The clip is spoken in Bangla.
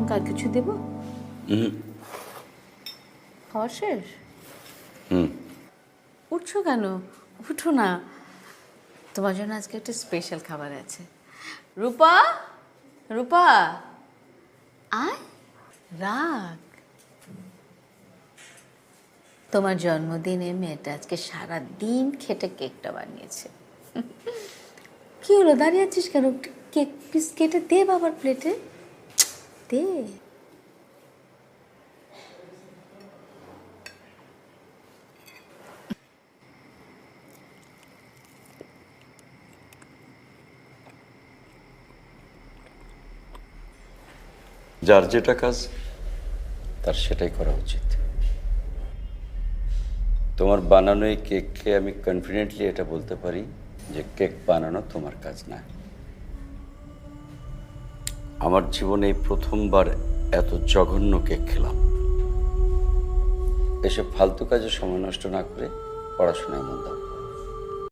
তোমাকে আর কিছু দেব? খাওয়া শেষ? উঠছো কেন? উঠো না, তোমার জন্য আজকে একটা স্পেশাল খাবার আছে। রূপা, রূপা, আয়, রাখ। তোমার জন্মদিনে মেয়েটা আজকে সারা দিন খেটে কেকটা বানিয়েছে। কি হলো, দাঁড়িয়ে আছিস কেন? কেক পিস কেটে দে বাবার প্লেটে, দে। যার যেটা কাজ তার সেটাই করা উচিত। তোমার বানানো এই কেককে আমি কনফিডেন্টলি এটা বলতে পারি যে কেক বানানো তোমার কাজ না। আমার জীবনে এই প্রথমবার এত জঘন্য কেক খেলাম। এসব ফালতু কাজে সময় নষ্ট না করে পড়াশোনায় মন দাও।